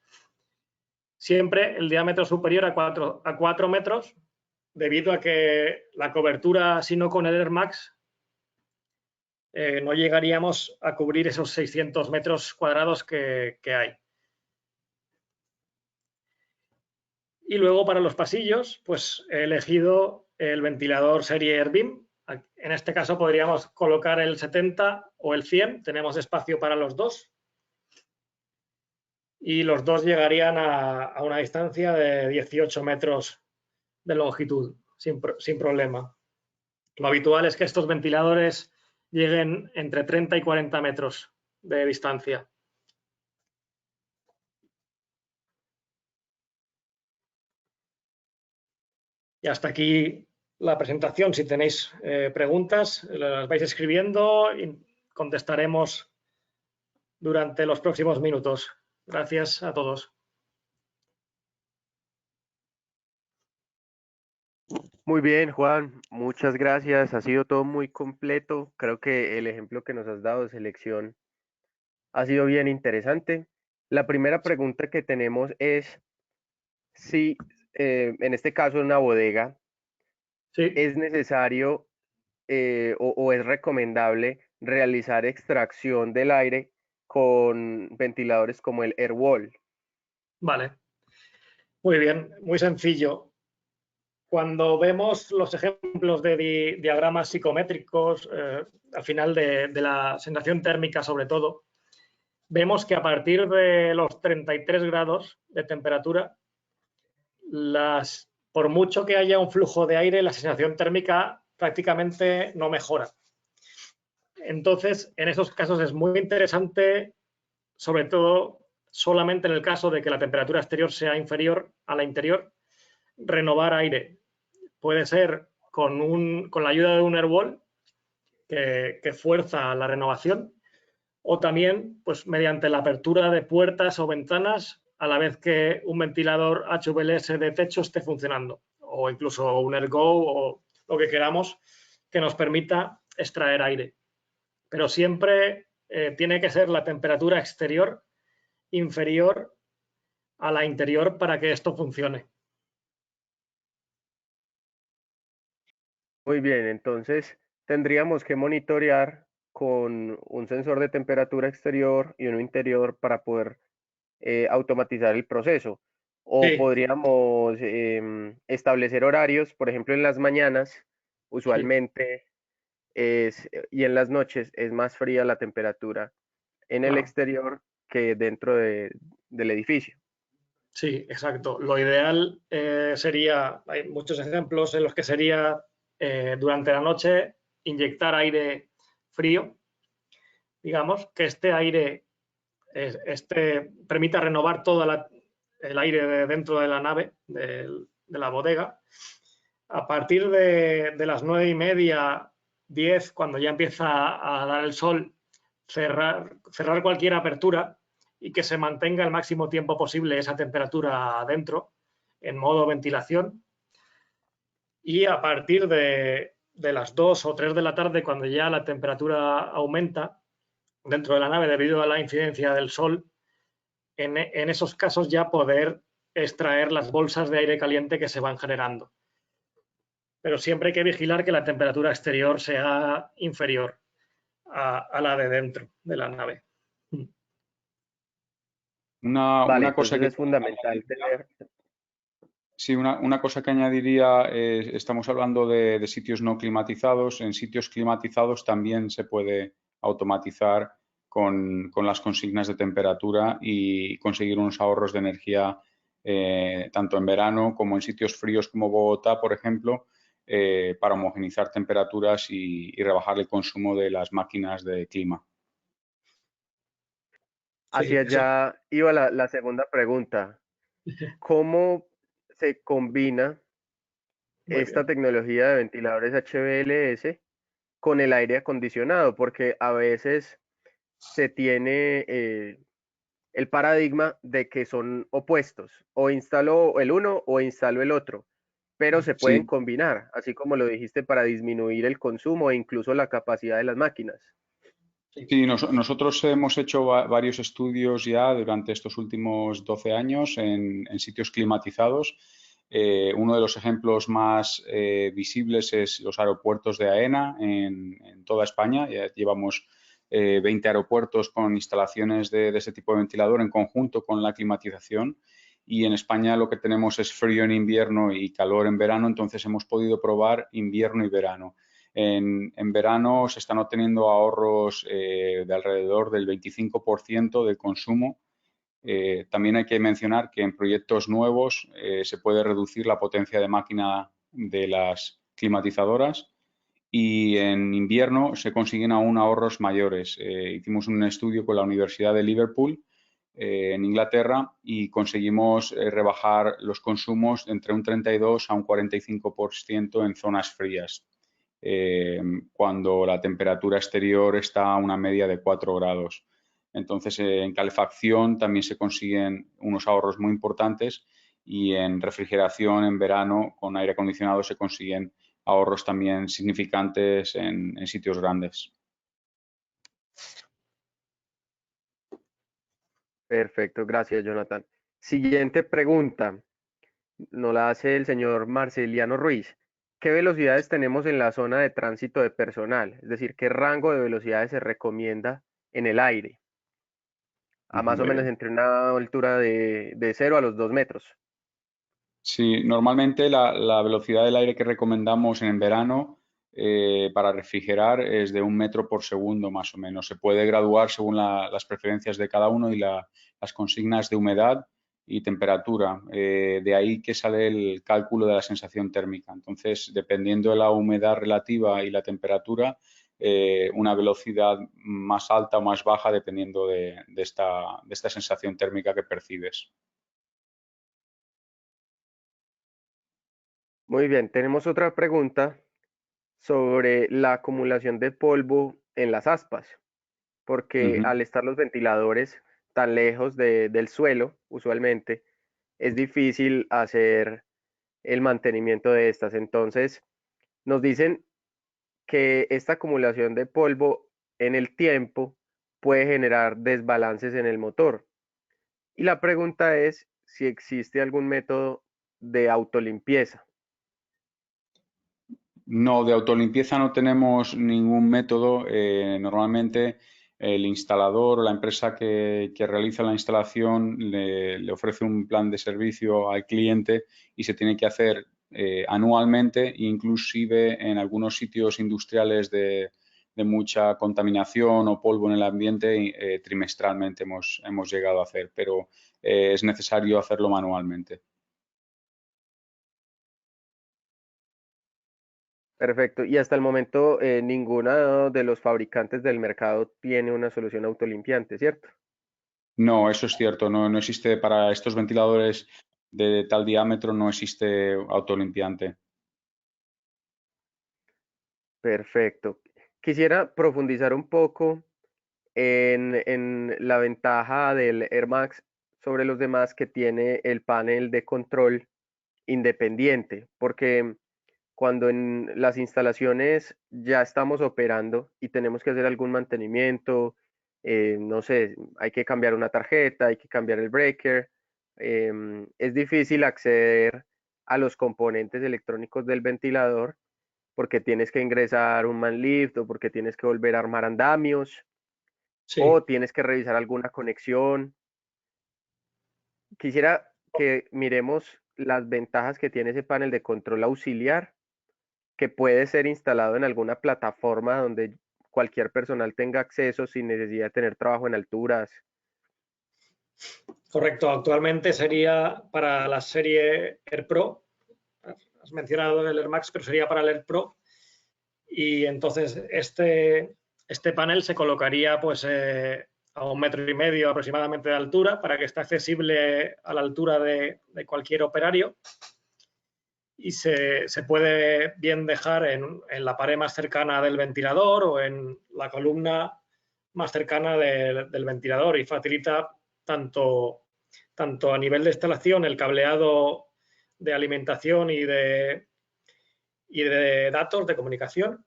Siempre el diámetro superior a 4 metros, debido a que la cobertura, si no con el Air Max, no llegaríamos a cubrir esos 600 metros cuadrados que hay. Y luego para los pasillos, pues he elegido el ventilador serie AirBeam. En este caso podríamos colocar el 70 o el 100, tenemos espacio para los dos. y los dos llegarían a una distancia de 18 metros de longitud, sin problema. Lo habitual es que estos ventiladores lleguen entre 30 y 40 metros de distancia. Y hasta aquí la presentación. Si tenéis preguntas, las vais escribiendo y contestaremos durante los próximos minutos. Gracias a todos. Muy bien, Juan, muchas gracias. Ha sido todo muy completo. Creo que el ejemplo que nos has dado de selección ha sido bien interesante. La primera pregunta que tenemos es si, en este caso, en una bodega, Sí, es necesario o es recomendable realizar extracción del aire con ventiladores como el Airwall. vale. Muy bien, muy sencillo. Cuando vemos los ejemplos de diagramas psicométricos, al final de la sensación térmica sobre todo, vemos que a partir de los 33 grados de temperatura, por mucho que haya un flujo de aire, la sensación térmica prácticamente no mejora. Entonces, en esos casos es muy interesante, sobre todo solamente en el caso de que la temperatura exterior sea inferior a la interior, renovar aire. Puede ser con la ayuda de un Airwall que fuerza la renovación, o también pues, mediante la apertura de puertas o ventanas a la vez que un ventilador HVLS de techo esté funcionando, o incluso un Ergo o lo que queramos que nos permita extraer aire. Pero siempre tiene que ser la temperatura exterior inferior a la interior para que esto funcione. Muy bien, entonces tendríamos que monitorear con un sensor de temperatura exterior y uno interior para poder automatizar el proceso. O Sí, podríamos establecer horarios, por ejemplo, en las mañanas, sí, usualmente y en las noches es más fría la temperatura en el claro. exterior que dentro del edificio. Sí, exacto. Lo ideal sería, hay muchos ejemplos en los que sería durante la noche inyectar aire frío, digamos, que este aire permita renovar todo el aire dentro de la nave, de la bodega. A partir de las 9:30, 10, cuando ya empieza a dar el sol, cerrar cualquier apertura y que se mantenga el máximo tiempo posible esa temperatura adentro, en modo ventilación. Y a partir de las 2 o 3 de la tarde, cuando ya la temperatura aumenta dentro de la nave debido a la incidencia del sol, en esos casos ya poder extraer las bolsas de aire caliente que se van generando. Pero siempre hay que vigilar que la temperatura exterior sea inferior a la de dentro de la nave. Vale, Una cosa entonces que es fundamental tener. sí, una cosa que añadiría, estamos hablando de sitios no climatizados. En sitios climatizados también se puede automatizar con las consignas de temperatura y conseguir unos ahorros de energía tanto en verano como en sitios fríos como Bogotá, por ejemplo, para homogenizar temperaturas y rebajar el consumo de las máquinas de clima. Sí, Hacia eso. allá iba la segunda pregunta. ¿Cómo se combina Muy esta bien. tecnología de ventiladores HVLS con el aire acondicionado? Porque a veces se tiene el paradigma de que son opuestos, o instalo el uno o instalo el otro, pero se pueden Sí, combinar, así como lo dijiste, para disminuir el consumo e incluso la capacidad de las máquinas. Sí, sí, nosotros hemos hecho varios estudios ya durante estos últimos 12 años en sitios climatizados. Uno de los ejemplos más visibles es los aeropuertos de AENA en toda España. Ya llevamos 20 aeropuertos con instalaciones de ese tipo de ventilador en conjunto con la climatización. Y en España lo que tenemos es frío en invierno y calor en verano, entonces hemos podido probar invierno y verano. En verano se están obteniendo ahorros de alrededor del 25% del consumo También hay que mencionar que en proyectos nuevos se puede reducir la potencia de máquina de las climatizadoras y en invierno se consiguen aún ahorros mayores. Hicimos un estudio con la Universidad de Liverpool en Inglaterra y conseguimos rebajar los consumos entre un 32 a un 45% en zonas frías, cuando la temperatura exterior está a una media de 4 grados. Entonces, en calefacción también se consiguen unos ahorros muy importantes y en refrigeración en verano con aire acondicionado se consiguen ahorros también significantes en sitios grandes. Perfecto, gracias, Jonathan. Siguiente pregunta, nos la hace el señor Marceliano Ruiz. ¿Qué velocidades tenemos en la zona de tránsito de personal? Es decir, ¿qué rango de velocidades se recomienda en el aire? A más o menos entre una altura de 0 a los 2 metros. Sí, normalmente la velocidad del aire que recomendamos en verano para refrigerar es de 1 metro por segundo más o menos. Se puede graduar según las preferencias de cada uno y las consignas de humedad y temperatura. De ahí que sale el cálculo de la sensación térmica. Entonces, dependiendo de la humedad relativa y la temperatura, una velocidad más alta o más baja dependiendo de esta sensación térmica que percibes. Muy bien, tenemos otra pregunta sobre la acumulación de polvo en las aspas, porque al estar los ventiladores tan lejos del suelo, usualmente, es difícil hacer el mantenimiento de estas. Entonces, nos dicen que esta acumulación de polvo en el tiempo puede generar desbalances en el motor. Y la pregunta es si existe algún método de autolimpieza. No, de autolimpieza no tenemos ningún método. Normalmente el instalador o la empresa que realiza la instalación le ofrece un plan de servicio al cliente y se tiene que hacer anualmente, inclusive en algunos sitios industriales de mucha contaminación o polvo en el ambiente, trimestralmente hemos llegado a hacer, pero es necesario hacerlo manualmente. Perfecto. Y hasta el momento ninguno de los fabricantes del mercado tiene una solución autolimpiante, ¿cierto? No, eso es cierto. No existe para estos ventiladores de tal diámetro, no existe autolimpiante. Perfecto. Quisiera profundizar un poco en la ventaja del Air Max sobre los demás que tiene el panel de control independiente, porque cuando en las instalaciones ya estamos operando y tenemos que hacer algún mantenimiento, no sé, hay que cambiar una tarjeta, hay que cambiar el breaker, es difícil acceder a los componentes electrónicos del ventilador porque tienes que ingresar un manlift o porque tienes que volver a armar andamios o tienes que revisar alguna conexión. Quisiera que miremos las ventajas que tiene ese panel de control auxiliar que puede ser instalado en alguna plataforma donde cualquier personal tenga acceso sin necesidad de tener trabajo en alturas. Correcto, actualmente sería para la serie Air Pro, has mencionado el Air Max, pero sería para el Air Pro, y entonces este panel se colocaría pues a 1,5 metros aproximadamente de altura para que esté accesible a la altura de cualquier operario y se puede bien dejar en la pared más cercana del ventilador o en la columna más cercana del ventilador y facilita tanto a nivel de instalación el cableado de alimentación y de datos de comunicación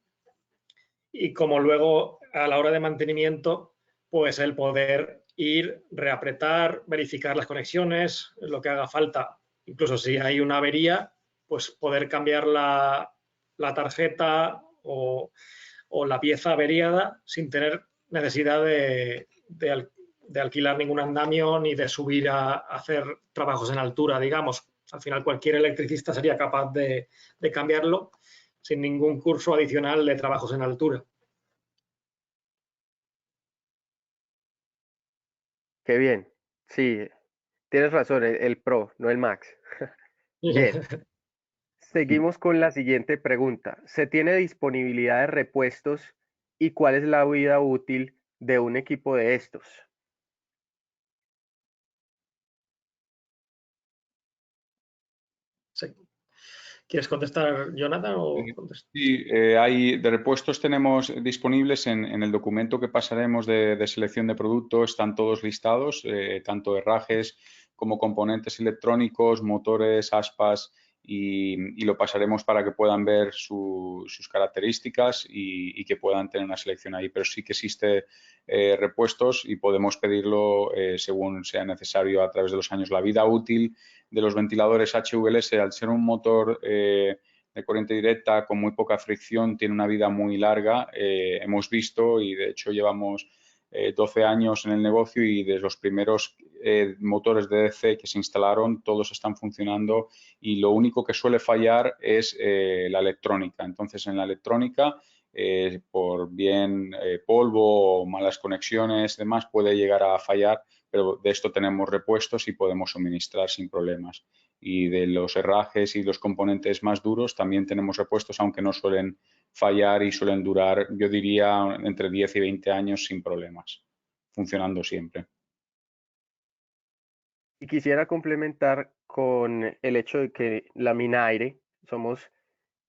y como luego a la hora de mantenimiento pues el poder ir, reapretar, verificar las conexiones, lo que haga falta, incluso si hay una avería pues poder cambiar la tarjeta o la pieza averiada sin tener necesidad de alquilar ningún andamio ni de subir a hacer trabajos en altura, digamos. Al final cualquier electricista sería capaz de cambiarlo sin ningún curso adicional de trabajos en altura. Qué bien. Sí, tienes razón, el Pro, no el Max. Bien, seguimos con la siguiente pregunta. ¿Se tiene disponibilidad de repuestos y cuál es la vida útil de un equipo de estos? Sí. ¿Quieres contestar, Jonathan, o contesto? Sí, hay de repuestos tenemos disponibles en el documento que pasaremos de selección de producto, están todos listados, tanto herrajes como componentes electrónicos, motores, aspas, y lo pasaremos para que puedan ver sus características y que puedan tener una selección ahí. Pero sí que existe repuestos y podemos pedirlo según sea necesario a través de los años. La vida útil de los ventiladores HVLS, al ser un motor de corriente directa con muy poca fricción, tiene una vida muy larga. Hemos visto, y de hecho llevamos 12 años en el negocio, y de los primeros motores de DC que se instalaron, todos están funcionando, y lo único que suele fallar es la electrónica. Entonces, en la electrónica, por bien polvo o malas conexiones y demás, puede llegar a fallar, pero de esto tenemos repuestos y podemos suministrar sin problemas. Y de los herrajes y los componentes más duros también tenemos repuestos, aunque no suelen fallar y suelen durar, yo diría, entre 10 y 20 años sin problemas, funcionando siempre. Y quisiera complementar con el hecho de que Laminaire somos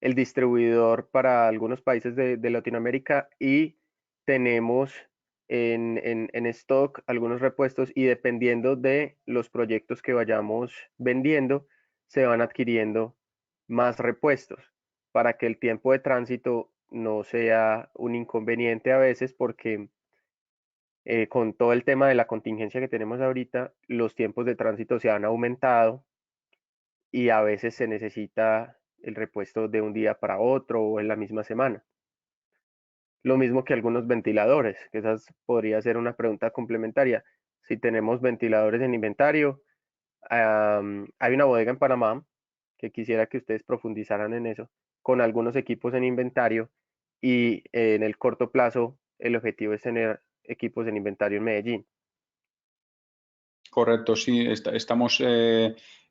el distribuidor para algunos países de Latinoamérica y tenemos en stock algunos repuestos, y dependiendo de los proyectos que vayamos vendiendo, se van adquiriendo más repuestos para que el tiempo de tránsito no sea un inconveniente a veces, porque con todo el tema de la contingencia que tenemos ahorita, los tiempos de tránsito se han aumentado y a veces se necesita el repuesto de un día para otro o en la misma semana. Lo mismo que algunos ventiladores, que esas podría ser una pregunta complementaria. Si tenemos ventiladores en inventario, hay una bodega en Panamá que quisiera que ustedes profundizaran en eso, con algunos equipos en inventario, y en el corto plazo el objetivo es tener equipos en inventario en Medellín. Correcto, sí, estamos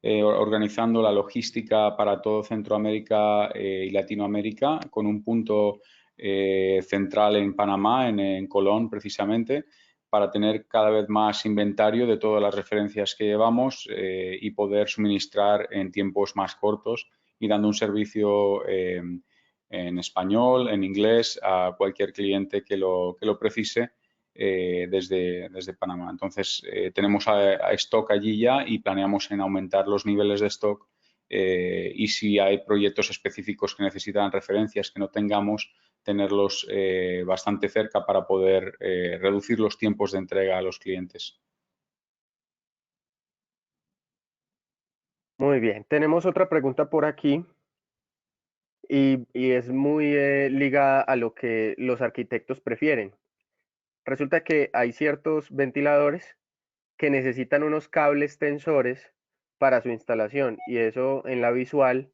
organizando la logística para todo Centroamérica y Latinoamérica, con un punto central en Panamá, en Colón precisamente, para tener cada vez más inventario de todas las referencias que llevamos y poder suministrar en tiempos más cortos, y dando un servicio en español, en inglés, a cualquier cliente que lo precise desde Panamá. Entonces, tenemos a stock allí ya, y planeamos en aumentar los niveles de stock, y si hay proyectos específicos que necesitan referencias que no tengamos, tenerlos bastante cerca para poder reducir los tiempos de entrega a los clientes. Muy bien, tenemos otra pregunta por aquí, y es muy ligada a lo que los arquitectos prefieren. Resulta que hay ciertos ventiladores que necesitan unos cables tensores para su instalación, y eso en la visual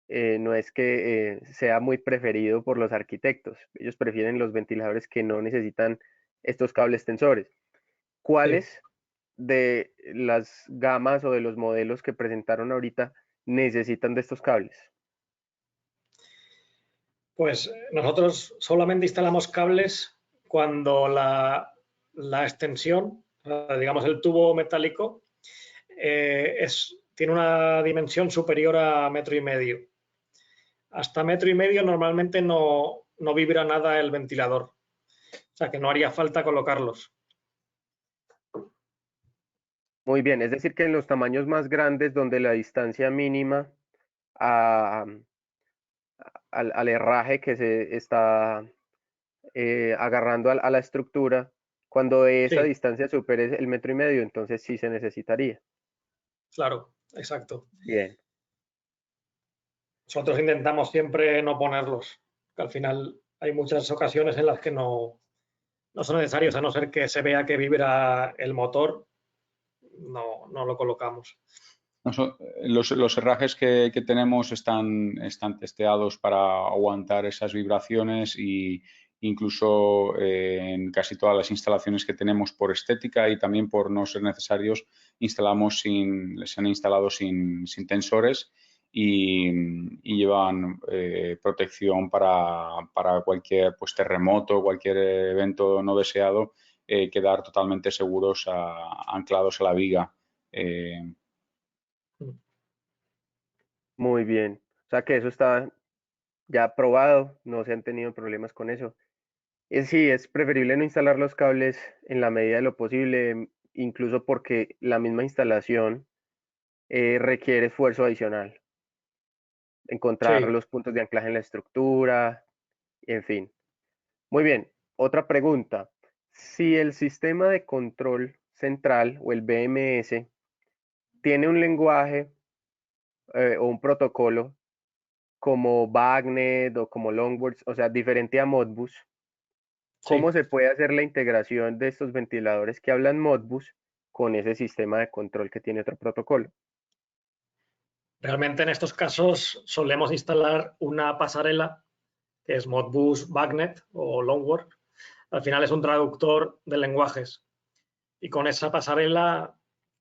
no es que sea muy preferido por los arquitectos. Ellos prefieren los ventiladores que no necesitan estos cables tensores. Sí. ¿Cuáles de las gamas o de los modelos que presentaron ahorita necesitan de estos cables? Pues nosotros solamente instalamos cables cuando la extensión, digamos el tubo metálico, tiene una dimensión superior a 1,5 metros. Hasta 1,5 metros normalmente no vibra nada el ventilador, o sea que no haría falta colocarlos. Muy bien, es decir que en los tamaños más grandes, donde la distancia mínima a- al herraje que se está agarrando a la estructura, cuando esa Sí, distancia supere el 1,5 metros, entonces sí se necesitaría. claro, exacto. Bien. Nosotros intentamos siempre no ponerlos, que al final hay muchas ocasiones en las que no son necesarios, a no ser que se vea que vibra el motor, no lo colocamos. Los herrajes que tenemos están testeados para aguantar esas vibraciones, y incluso en casi todas las instalaciones que tenemos por estética y también por no ser necesarios, se han instalado sin tensores y llevan protección para cualquier terremoto, cualquier evento no deseado, quedar totalmente seguros anclados a la viga. Muy bien. O sea que eso está ya probado, no se han tenido problemas con eso. Sí, es preferible no instalar los cables en la medida de lo posible, incluso porque la misma instalación requiere esfuerzo adicional. Encontrar Sí. los puntos de anclaje en la estructura, en fin. Muy bien, otra pregunta. Si el sistema de control central o el BMS tiene un lenguaje o un protocolo como BACnet o como Longboard, o sea, diferente a Modbus, ¿cómo Sí. se puede hacer la integración de estos ventiladores que hablan Modbus con ese sistema de control que tiene otro protocolo? Realmente en estos casos solemos instalar una pasarela que es Modbus BACnet o Longboard. Al final es un traductor de lenguajes y con esa pasarela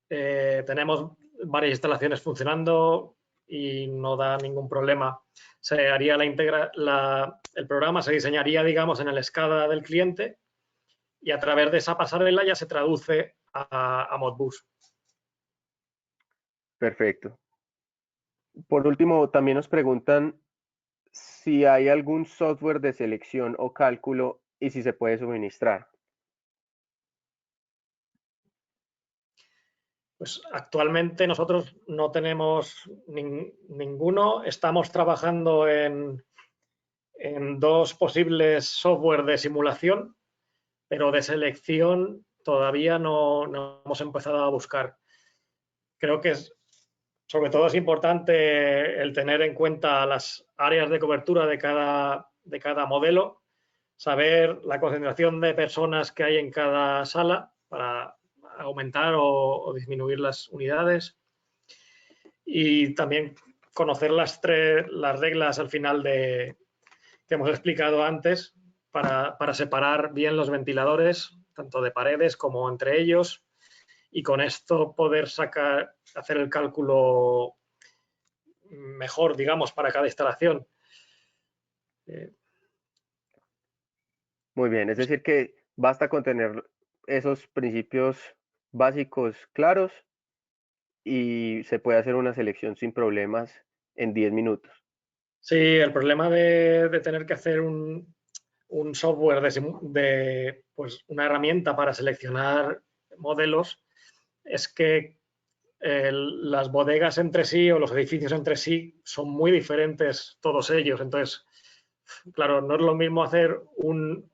tenemos varias instalaciones funcionando y no da ningún problema. Se haría el programa se diseñaría, digamos, en el SCADA del cliente y a través de esa pasarela ya se traduce a Modbus. Perfecto. Por último, también nos preguntan si hay algún software de selección o cálculo y si se puede suministrar. Pues actualmente nosotros no tenemos ninguno. Estamos trabajando en dos posibles software de simulación, pero de selección todavía no hemos empezado a buscar. Creo que sobre todo es importante el tener en cuenta las áreas de cobertura de cada modelo, saber la concentración de personas que hay en cada sala para aumentar o disminuir las unidades y también conocer las reglas al final que hemos explicado antes para separar bien los ventiladores, tanto de paredes como entre ellos, y con esto poder hacer el cálculo mejor, digamos, para cada instalación. Muy bien, es decir que basta con tener esos principios básicos claros y se puede hacer una selección sin problemas en 10 minutos. Sí, el problema de tener que hacer un software pues una herramienta para seleccionar modelos es que las bodegas entre sí o los edificios entre sí son muy diferentes todos ellos. Entonces, claro, no es lo mismo hacer un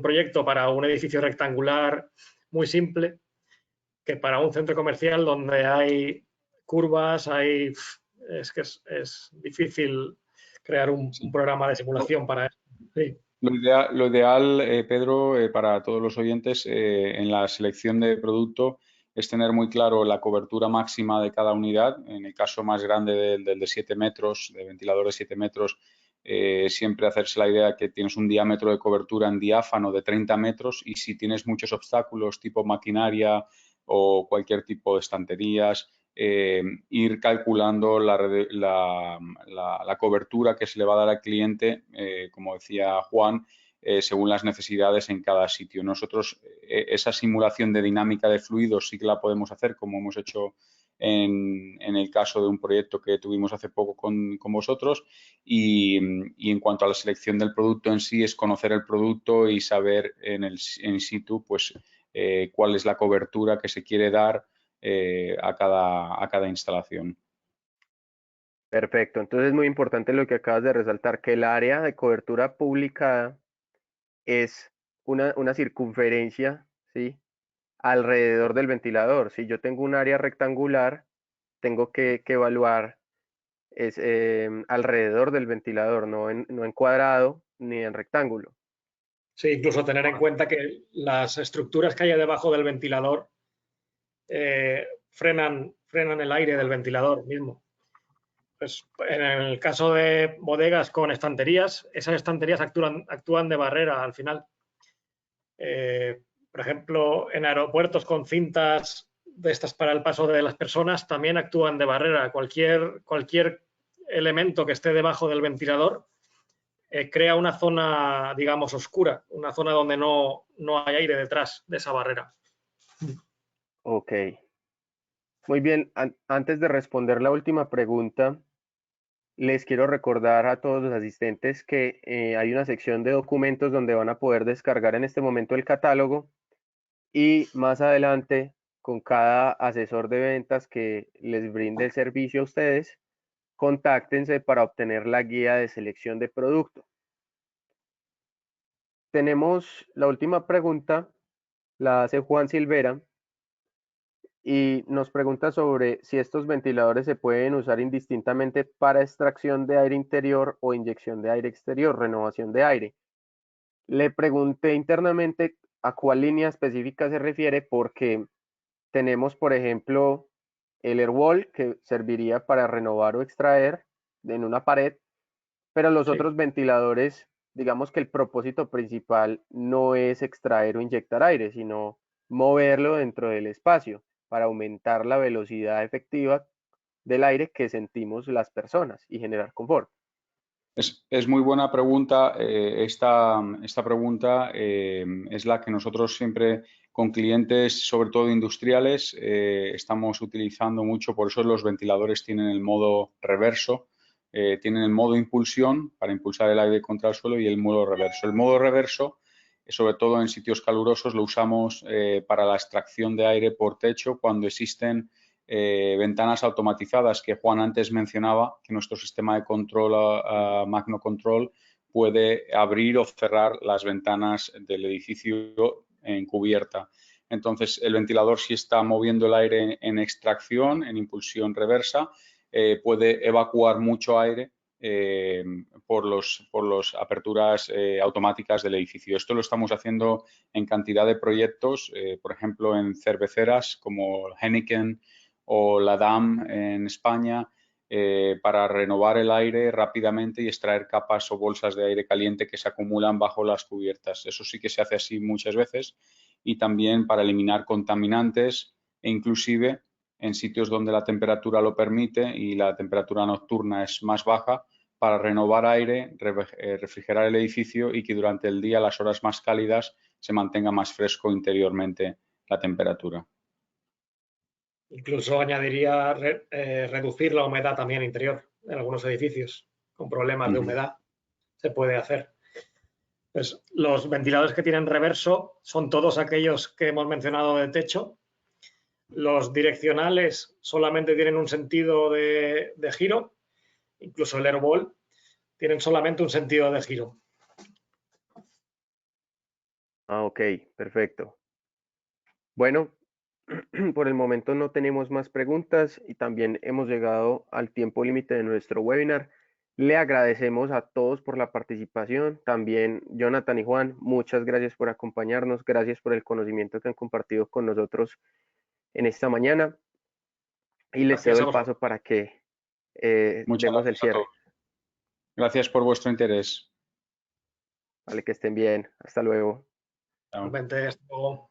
proyecto para un edificio rectangular muy simple que para un centro comercial donde hay curvas, es que es difícil crear un programa de simulación para eso. Sí. Lo ideal, Pedro, para todos los oyentes, en la selección de producto es tener muy claro la cobertura máxima de cada unidad. En el caso más grande del de 7 metros, de ventilador de 7 metros, siempre hacerse la idea que tienes un diámetro de cobertura en diáfano de 30 metros y si tienes muchos obstáculos tipo maquinaria o cualquier tipo de estanterías, ir calculando la cobertura que se le va a dar al cliente, como decía Juan, según las necesidades en cada sitio. Nosotros esa simulación de dinámica de fluidos sí que la podemos hacer, como hemos hecho en el caso de un proyecto que tuvimos hace poco con vosotros y en cuanto a la selección del producto en sí es conocer el producto y saber in situ pues cuál es la cobertura que se quiere dar a cada instalación. Perfecto, entonces es muy importante lo que acabas de resaltar, que el área de cobertura pública es una circunferencia, ¿sí?, alrededor del ventilador. Si yo tengo un área rectangular, tengo que evaluar alrededor del ventilador, no en cuadrado ni en rectángulo. Sí, incluso tener en cuenta que las estructuras que hay debajo del ventilador frenan el aire del ventilador mismo. Pues en el caso de bodegas con estanterías, esas estanterías actúan de barrera al final. Por ejemplo, en aeropuertos con cintas de estas para el paso de las personas también actúan de barrera. Cualquier elemento que esté debajo del ventilador crea una zona, digamos, oscura, una zona donde no hay aire detrás de esa barrera. Ok. Muy bien, antes de responder la última pregunta, les quiero recordar a todos los asistentes que hay una sección de documentos donde van a poder descargar en este momento el catálogo y más adelante con cada asesor de ventas que les brinde el servicio a ustedes, contáctense para obtener la guía de selección de producto. Tenemos la última pregunta, la hace Juan Silvera y nos pregunta sobre si estos ventiladores se pueden usar indistintamente para extracción de aire interior o inyección de aire exterior, renovación de aire. Le pregunté internamente a cuál línea específica se refiere porque tenemos, por ejemplo, el Airwall que serviría para renovar o extraer en una pared, pero los otros ventiladores, digamos que el propósito principal no es extraer o inyectar aire, sino moverlo dentro del espacio para aumentar la velocidad efectiva del aire que sentimos las personas y generar confort. Es muy buena pregunta. Esta pregunta es la que nosotros siempre con clientes, sobre todo industriales, estamos utilizando mucho. Por eso los ventiladores tienen el modo reverso, tienen el modo impulsión para impulsar el aire contra el suelo y el modo reverso. El modo reverso, sobre todo en sitios calurosos, lo usamos para la extracción de aire por techo cuando existen ventanas automatizadas que Juan antes mencionaba, que nuestro sistema de control Magno Control puede abrir o cerrar las ventanas del edificio en cubierta. Entonces, el ventilador, si está moviendo el aire en extracción, en impulsión reversa, puede evacuar mucho aire por las aperturas automáticas del edificio. Esto lo estamos haciendo en cantidad de proyectos, por ejemplo, en cerveceras como Heineken o la DAM en España, para renovar el aire rápidamente y extraer capas o bolsas de aire caliente que se acumulan bajo las cubiertas. Eso sí que se hace así muchas veces, y también para eliminar contaminantes e inclusive en sitios donde la temperatura lo permite y la temperatura nocturna es más baja, para renovar aire, refrigerar el edificio y que durante el día, las horas más cálidas, se mantenga más fresco interiormente la temperatura. Incluso añadiría reducir la humedad también interior en algunos edificios con problemas de humedad. Se puede hacer. Pues los ventiladores que tienen reverso son todos aquellos que hemos mencionado de techo. Los direccionales solamente tienen un sentido de giro. Incluso el Airwall tienen solamente un sentido de giro. Ok, perfecto. Bueno, por el momento no tenemos más preguntas y también hemos llegado al tiempo límite de nuestro webinar. Le agradecemos a todos por la participación. También Jonathan y Juan, muchas gracias por acompañarnos. Gracias por el conocimiento que han compartido con nosotros en esta mañana. Y les cedo el paso para que demos el cierre. Gracias por vuestro interés. Vale, que estén bien. Hasta luego. Realmente, hasta luego.